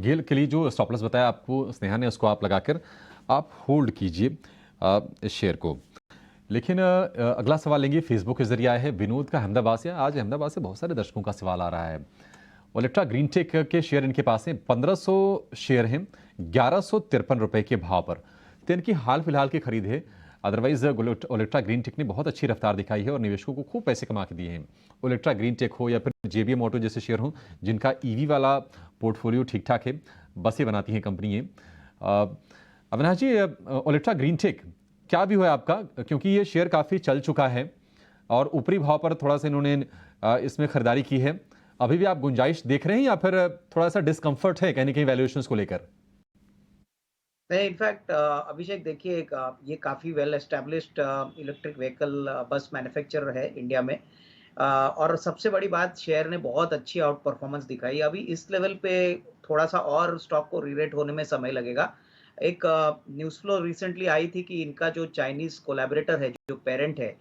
गेल के लिए जो स्टॉप लॉस बताया आपको स्नेहा ने, उसको आप लगाकर आप होल्ड कीजिए इस शेयर को। लेकिन अगला सवाल लेंगे फेसबुक के जरिए आया है विनोद का अहमदाबाद से। आज अहमदाबाद से बहुत सारे दर्शकों का सवाल आ रहा है। ओलेक्ट्रा ग्रीन टेक के शेयर इनके पास हैं, 1500 शेयर हैं 1153 रुपए के भाव पर, तो इनकी हाल फिलहाल की खरीद है। अदरवाइज ओलेक्ट्रा ग्रीन टेक ने बहुत अच्छी रफ्तार दिखाई है और निवेशकों को खूब पैसे कमा के दिए हैं। ओलेक्ट्रा ग्रीन टेक हो या फिर JBM ऑटो जैसे शेयर हों जिनका EV वाला पोर्टफोलियो ठीक ठाक है, बसें बनाती हैं कंपनी ये। अविनाश जी, ओलेक्ट्रा ग्रीन टेक क्या भी हुआ आपका, क्योंकि ये शेयर काफ़ी चल चुका है और ऊपरी भाव पर थोड़ा सा इन्होंने इसमें खरीदारी की है। अभी भी आप गुंजाइश देख रहे हैं या फिर थोड़ा सा डिस्कम्फर्ट है कहीं ना कहीं वैल्यूएशंस को लेकर? नहीं, इनफैक्ट अभिषेक देखिए, ये काफ़ी वेल एस्टेब्लिश्ड इलेक्ट्रिक व्हीकल बस मैन्युफैक्चरर है इंडिया में, और सबसे बड़ी बात शेयर ने बहुत अच्छी आउट परफॉर्मेंस दिखाई। अभी इस लेवल पे थोड़ा सा और स्टॉक को रीरेट होने में समय लगेगा। एक न्यूज़ फ्लो रिसेंटली आई थी कि इनका जो चाइनीज़ कोलैबोरेटर है, जो पेरेंट है,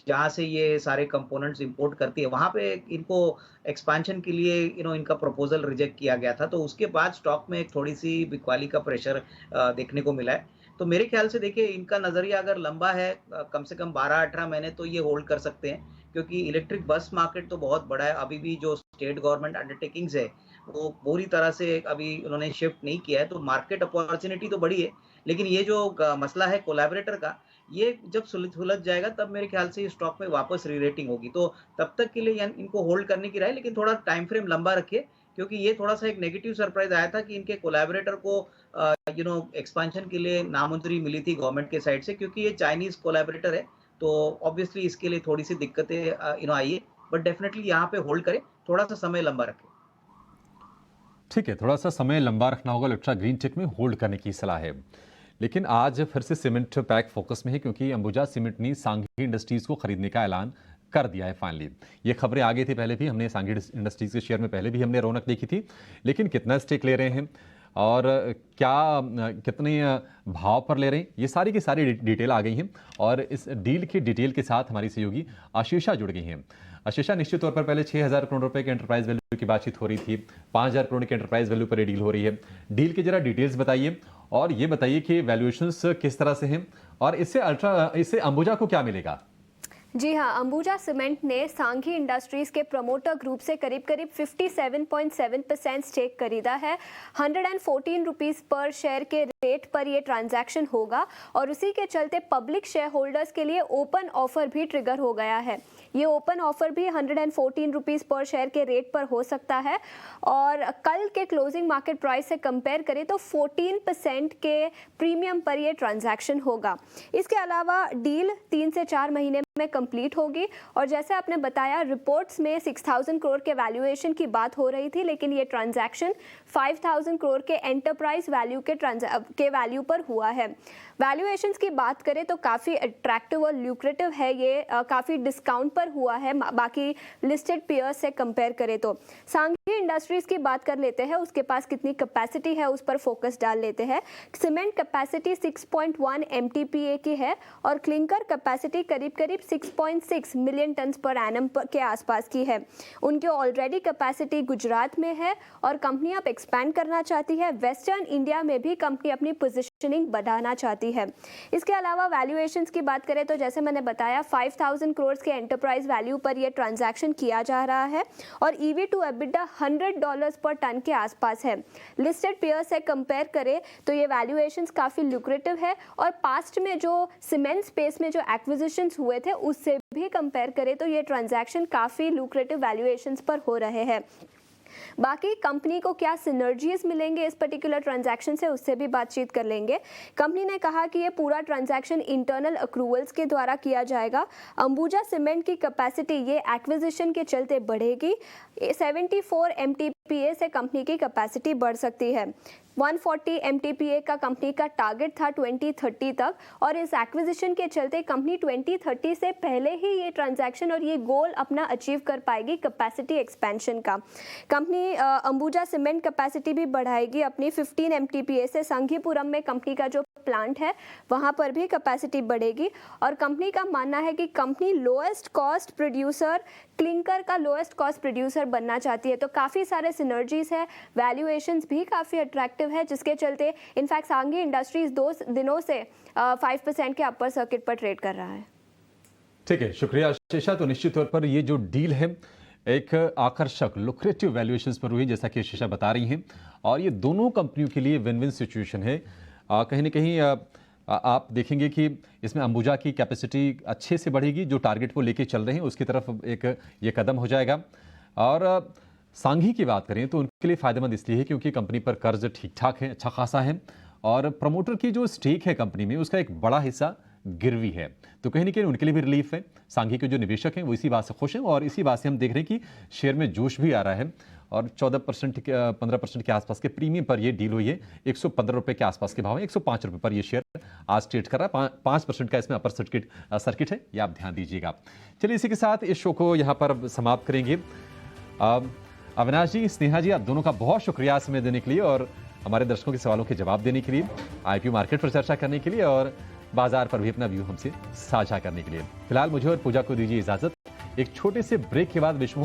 जहाँ से ये सारे कंपोनेंट्स इंपोर्ट करती है, वहाँ पे इनको एक्सपेंशन के लिए इनका प्रपोजल रिजेक्ट किया गया था। तो उसके बाद स्टॉक में एक थोड़ी सी बिकवाली का प्रेशर देखने को मिला है। तो मेरे ख्याल से देखिए, इनका नज़रिया अगर लंबा है, कम से कम 12-18 महीने, तो ये होल्ड कर सकते हैं, क्योंकि इलेक्ट्रिक बस मार्केट तो बहुत बड़ा है। अभी भी जो स्टेट गवर्नमेंट अंडरटेकिंग्स है वो पूरी तरह से अभी उन्होंने शिफ्ट नहीं किया है, तो मार्केट अपॉर्चुनिटी तो बड़ी है। लेकिन ये जो मसला है कोलैबोरेटर का, ये जब सुलझ जाएगा तब मेरे ख्याल से स्टॉक में वापस रीरेटिंग होगी। तो तब तक के लिए इनको होल्ड करने की राय, लेकिन थोड़ा टाइम फ्रेम लंबा रखिए, क्योंकि ये थोड़ा सा एक नेगेटिव सरप्राइज आया था कि इनके कोलैबोरेटर को एक्सपेंशन के लिए नामंजूरी मिली थी गवर्नमेंट के साइड से, क्योंकि ये चाइनीज कोलैबोरेटर है। तो ऑब्वियसली इसके लिए थोड़ी सी दिक्कतें आई है, बट डेफिनेटली यहाँ पे होल्ड करें, थोड़ा सा समय लंबा रखें। ठीक है, थोड़ा सा समय लंबा रखना होगा। ओलेक्ट्रा ग्रीन टेक में होल्ड करने की सलाह है। लेकिन आज फिर से सीमेंट पैक फोकस में है, क्योंकि अंबुजा सीमेंट ने सांघी इंडस्ट्रीज को खरीदने का ऐलान कर दिया है फाइनली। ये खबरें आ गई थी पहले भी, हमने सांघी इंडस्ट्रीज के शेयर में पहले भी हमने रौनक देखी थी, लेकिन कितना स्टेक ले रहे हैं और कितने भाव पर ले रहे हैं, ये सारी की सारी डिटेल आ गई हैं। और इस डील की डिटेल के साथ हमारी सहयोगी आशीषा जुड़ गई हैं। आशीषा, निश्चित तौर पर पहले 6000 करोड़ रुपए के एंटरप्राइज वैल्यू की बातचीत हो रही थी, 5000 करोड़ के एंटरप्राइज वैल्यू पर ये डील हो रही है। डील की जरा डिटेल्स बताइए और ये बताइए कि वैल्यूएशंस किस तरह से हैं और इससे अंबुजा को क्या मिलेगा? जी हाँ, अंबुजा सीमेंट ने सांघी इंडस्ट्रीज के प्रमोटर ग्रुप से करीब 57.7% स्टेक खरीदा है। 114 रुपीज़ पर शेयर के रेट पर यह ट्रांजैक्शन होगा और उसी के चलते पब्लिक शेयर होल्डर्स के लिए ओपन ऑफर भी ट्रिगर हो गया है। ये ओपन ऑफर भी 114 रुपीज़ पर शेयर के रेट पर हो सकता है और कल के क्लोजिंग मार्केट प्राइस से कंपेयर करें तो 14% के प्रीमियम पर यह ट्रांजैक्शन होगा। इसके अलावा डील 3 से 4 महीने में कंप्लीट होगी और जैसे आपने बताया, रिपोर्ट्स में 6000 करोड़ के वैल्यूएशन की बात हो रही थी, लेकिन ये ट्रांजैक्शन 5000 करोड़ के एंटरप्राइज वैल्यू के वैल्यू पर हुआ है। वैल्यूएशंस की बात करें तो काफ़ी अट्रैक्टिव और ल्यूक्रेटिव है ये, काफ़ी डिस्काउंट पर हुआ है बाकी लिस्टेड पीयर्स से कंपेयर करें तो। सांघी इंडस्ट्रीज की बात कर लेते हैं, उसके पास कितनी कैपेसिटी है उस पर फोकस डाल लेते हैं। सीमेंट कैपेसिटी 6.1 MTPA की है और क्लिंकर कैपेसिटी करीब करीब 6.6 मिलियन टन पर एनम के आसपास की है। उनकी ऑलरेडी कैपेसिटी गुजरात में है और कंपनी अब एक्सपैंड करना चाहती है। वेस्टर्न इंडिया में भी कंपनी अपनी पोजीशनिंग बढ़ाना चाहती है। इसके अलावा वैल्यूएशंस की बात करें तो जैसे मैंने बताया 5000 करोड़ के एंटरप्राइज वैल्यू पर यह ट्रांजैक्शन किया जा रहा है और EV टू EBITDA $100 पर टन के आसपास है। लिस्टेड पेयर से कंपेयर करें तो ये वैल्यूएशंस काफ़ी ल्यूक्रेटिव है और पास्ट में जो सीमेंट स्पेस में जो एक्विजिशंस हुए थे उससे भी कंपेयर करें तो ये ट्रांजैक्शन काफ़ी ल्यूक्रेटिव वैल्यूएशंस पर हो रहे हैं। बाकी कंपनी को क्या सिनर्जीज मिलेंगे इस पर्टिकुलर ट्रांजैक्शन से, उससे भी बातचीत कर लेंगे। कंपनी ने कहा कि ये पूरा ट्रांजैक्शन इंटरनल अक्रूवल्स के द्वारा किया जाएगा। अंबुजा सीमेंट की कैपेसिटी ये एक्विजिशन के चलते बढ़ेगी। 74 MTPA से कंपनी की कैपेसिटी बढ़ सकती है। 140 MTPA का कंपनी का टारगेट था 2030 तक और इस एक्विजिशन के चलते कंपनी 2030 से पहले ही ये ट्रांजैक्शन और ये गोल अपना अचीव कर पाएगी कैपेसिटी एक्सपेंशन का। कंपनी अंबुजा सीमेंट कैपेसिटी भी बढ़ाएगी अपनी 15 MTPA से। संघीपुरम में कंपनी का जो प्लांट है वहाँ पर भी कैपेसिटी बढ़ेगी और कंपनी का मानना है कि company lowest cost producer, clinker का लोएस्ट कॉस्ट प्रोड्यूसर बनना चाहती है। तो काफ़ी सारे सिनर्जीज है, वैल्यूएशंस भी काफ़ी अट्रैक्टिव है जिसके चलते इनफैक्ट सांघी इंडस्ट्रीज 2 दिनों से 5% के अपर सर्किट पर ट्रेड कर रहा है। ठीक है, शुक्रिया शेषा। तो निश्चित तौर पर ये जो डील है एक आकर्षक लुक्रेटिव वैल्यूएशंस पर हुई जैसा कि शेषा बता रही हैं और ये दोनों कंपनियों के लिए विन विन सिचुएशन है। कहीं ना कहीं आप देखेंगे कि इसमें अंबुजा की कैपेसिटी अच्छे से बढ़ेगी, जो टारगेट वो लेके चल रहे हैं उसकी तरफ एक ये कदम हो जाएगा। और सांघी की बात करें तो उनके लिए फ़ायदेमंद इसलिए है क्योंकि कंपनी पर कर्ज ठीक ठाक है, अच्छा खासा है और प्रमोटर की जो स्टेक है कंपनी में उसका एक बड़ा हिस्सा गिरवी है। तो कहीं ना कहीं उनके लिए भी रिलीफ है। सांघी के जो निवेशक हैं वो इसी बात से खुश हैं और इसी बात से हम देख रहे हैं कि शेयर में जोश भी आ रहा है और 15% के आसपास के प्रीमियम पर ये डील हुई है। 115 रुपये के आसपास के भाव है, 105 रुपये पर ये शेयर आज ट्रेड कर रहा है। 5% का इसमें अपर सर्किट है, ये आप ध्यान दीजिएगा। चलिए इसी के साथ इस शो को यहाँ पर समाप्त करेंगे। अविनाश जी, स्नेहा जी, आप दोनों का बहुत शुक्रिया समय देने के लिए और हमारे दर्शकों के सवालों के जवाब देने के लिए, IPO मार्केट पर चर्चा करने के लिए और बाजार पर भी अपना व्यू हमसे साझा करने के लिए। फिलहाल मुझे और पूजा को दीजिए इजाजत। एक छोटे से ब्रेक के बाद विश्व